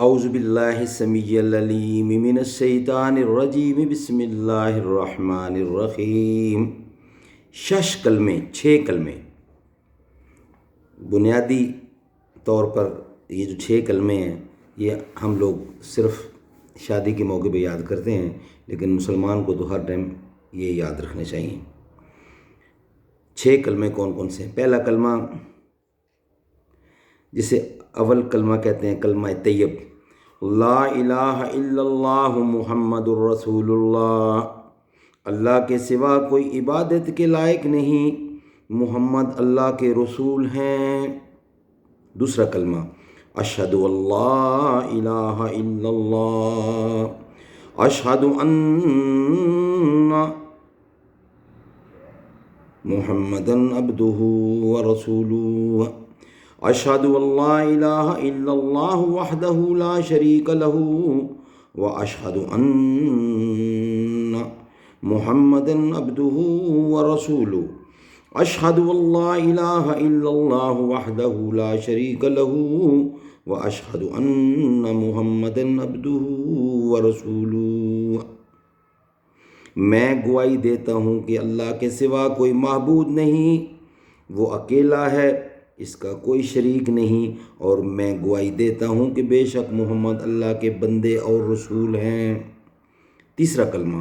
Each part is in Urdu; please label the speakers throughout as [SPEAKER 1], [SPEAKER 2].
[SPEAKER 1] اعوذ باللہ السمیع العلیم من الشیطان الرجیم بسم اللہ الرحمن الرحیم۔ شش کلمے، 6 کلمے بنیادی طور پر یہ جو 6 کلمے ہیں یہ ہم لوگ صرف شادی کے موقع پہ یاد کرتے ہیں، لیکن مسلمان کو تو ہر ٹائم یہ یاد رکھنے چاہیے۔ 6 کلمے کون کون سے ہیں؟ پہلا کلمہ جسے اول کلمہ کہتے ہیں کلمہ طیب، لا الہ الا اللہ محمد الرسول اللہ، اللہ کے سوا کوئی عبادت کے لائق نہیں، محمد اللہ کے رسول ہیں۔ دوسرا کلمہ اشہد ان لا الہ الا اللہ، اشہد ان محمدًا عبدہ ورسولہ، اشہد ان لا الہ الا اللہ وحدہ لا شریک لہ، واشہد ان محمدًا عبدہ ورسولہ، اشہد ان لا الہ الا اللہ وحدہ لا شریک لہ، واشہد ان محمدًا عبدہ ورسولہ۔ میں گواہی دیتا ہوں کہ اللہ کے سوا کوئی معبود نہیں، وہ اکیلا ہے، اس کا کوئی شریک نہیں، اور میں گواہی دیتا ہوں کہ بے شک محمد اللہ کے بندے اور رسول ہیں۔ تیسرا کلمہ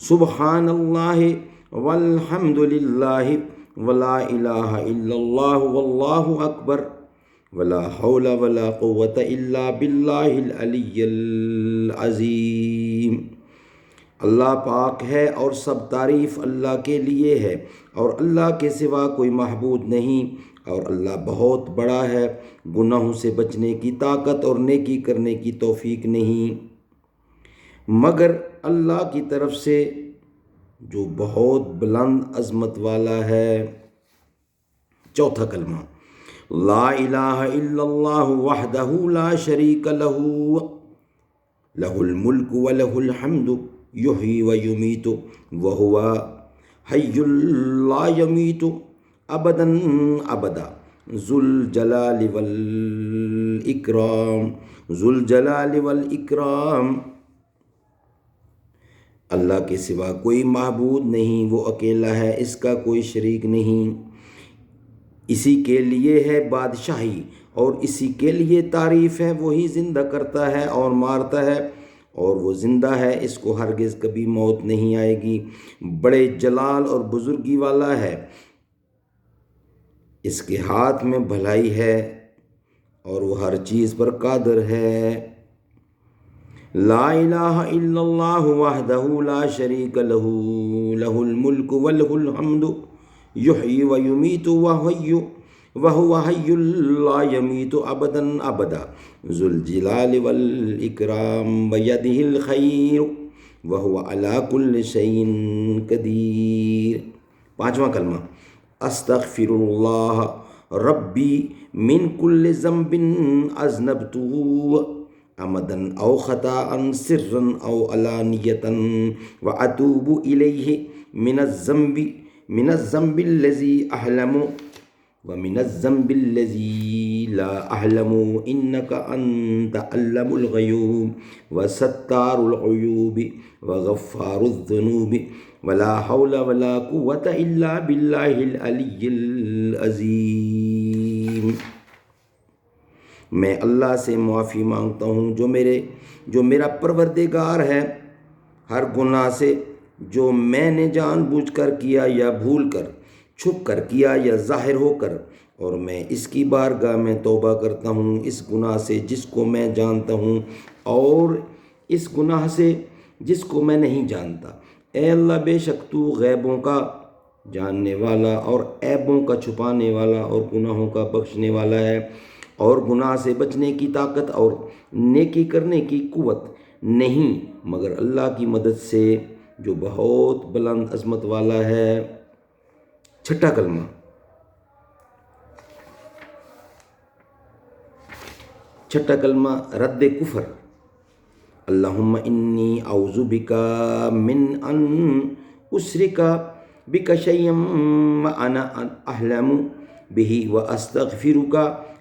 [SPEAKER 1] سبحان اللہ والحمد للہ ولا الہ الا اللہ واللہ اکبر ولا حول ولا قوة الا باللہ العلی العظیم۔ اللہ پاک ہے اور سب تعریف اللہ کے لیے ہے، اور اللہ کے سوا کوئی معبود نہیں، اور اللہ بہت بڑا ہے، گناہوں سے بچنے کی طاقت اور نیکی کرنے کی توفیق نہیں مگر اللہ کی طرف سے جو بہت بلند عظمت والا ہے۔ چوتھا کلمہ لا الہ الا اللہ وحدہ لا شریک لہ، لہ الملک ولہ الحمد یحیی ویمیت وہو حی لا یمیت ابدا ابدا ذو الجلال والاکرام، ذو الجلال والاکرام۔ اللہ کے سوا کوئی معبود نہیں، وہ اکیلا ہے، اس کا کوئی شریک نہیں، اسی کے لیے ہے بادشاہی اور اسی کے لیے تعریف ہے، وہی زندہ کرتا ہے اور مارتا ہے، اور وہ زندہ ہے، اس کو ہرگز کبھی موت نہیں آئے گی، بڑے جلال اور بزرگی والا ہے، اس کے ہاتھ میں بھلائی ہے اور وہ ہر چیز پر قادر ہے۔ لا الہ الا اللہ وحدہ لا شریک لہ، لہ الملک ولہ الحمد یحیی ویمیت وہو حی لا یمیت ابدا ابدا ذو الجلال والاکرام بیدہ الخیر وہو علی کل شیء قدیر۔ پانچواں کلمہ استغفر اللہ ربی من کل ذنب اذنبتہ عمدا او خطأ سرا او علانیۃ واتوب الیہ من الذنب الذی احلم ومن الذنب الذی لا احلم انک انت علام الغیوب وستار العیوب وغفار الذنوب ولا حول ولا قوة الا باللہ العلی العظیم۔ میں اللہ سے معافی مانگتا ہوں جو میرا پروردگار ہے ہر گناہ سے، جو میں نے جان بوجھ کر کیا یا بھول کر، چھپ کر کیا یا ظاہر ہو کر، اور میں اس کی بارگاہ میں توبہ کرتا ہوں اس گناہ سے جس کو میں جانتا ہوں اور اس گناہ سے جس کو میں نہیں جانتا۔ اے اللہ، بے شک تو غیبوں کا جاننے والا اور عیبوں کا چھپانے والا اور گناہوں کا بخشنے والا ہے، اور گناہ سے بچنے کی طاقت اور نیکی کرنے کی قوت نہیں مگر اللہ کی مدد سے جو بہت بلند عظمت والا ہے۔ چھٹا کلمہ رد کفر، اللہم انی اعوذ بک من ان اشرک بک شیئا وانا اعلم بہ واستغفرک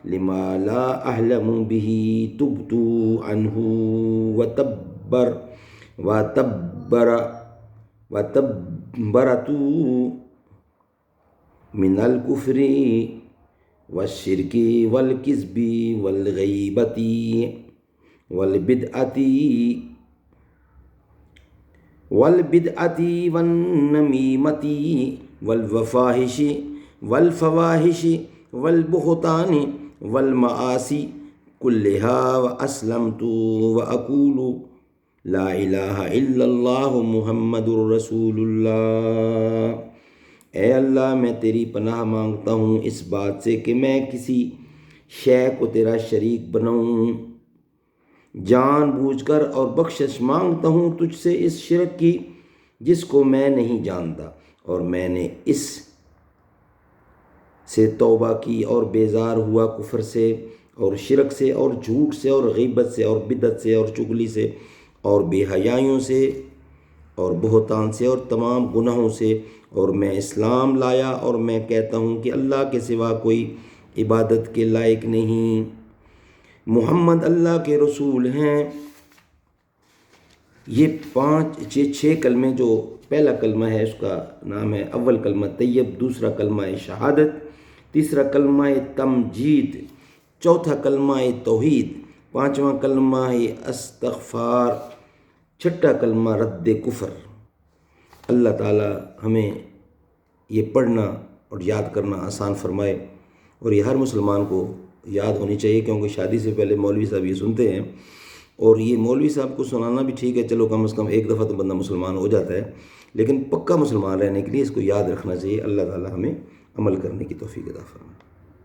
[SPEAKER 1] لما لا أحلم به تبت عنه وتبر وتبر وتبرت من الكفر والشرك والكذب والغيبة والبدعة والنميمة والفواحش والبهتان والمعاصي كلها وأسلمت وأقول لا الہ الا اللہ محمد الرسول اللہ۔ اے اللہ میں تیری پناہ مانگتا ہوں اس بات سے کہ میں کسی شے کو تیرا شریک بناؤں جان بوجھ کر، اور بخشش مانگتا ہوں تجھ سے اس شرک کی جس کو میں نہیں جانتا، اور میں نے اس سے توبہ کی اور بیزار ہوا کفر سے اور شرک سے اور جھوٹ سے اور غیبت سے اور بدعت سے اور چغلی سے اور بے حیائیوں سے اور بہتان سے اور تمام گناہوں سے، اور میں اسلام لایا اور میں کہتا ہوں کہ اللہ کے سوا کوئی عبادت کے لائق نہیں، محمد اللہ کے رسول ہیں۔ یہ 6 کلمے، جو پہلا کلمہ ہے اس کا نام ہے اول کلمہ طیب، دوسرا کلمہ شہادت، تیسرا کلمہ تمجید، چوتھا کلمہ توحید، پانچواں کلمہ استغفار، چھٹا کلمہ رد کفر۔ اللہ تعالی ہمیں یہ پڑھنا اور یاد کرنا آسان فرمائے، اور یہ ہر مسلمان کو یاد ہونی چاہیے، کیونکہ شادی سے پہلے مولوی صاحب یہ سنتے ہیں، اور یہ مولوی صاحب کو سنانا بھی ٹھیک ہے، چلو کم از کم ایک دفعہ تو بندہ مسلمان ہو جاتا ہے، لیکن پکا مسلمان رہنے کے لیے اس کو یاد رکھنا چاہیے۔ اللہ تعالی ہمیں عمل کرنے کی توفیق عطا فرمائے۔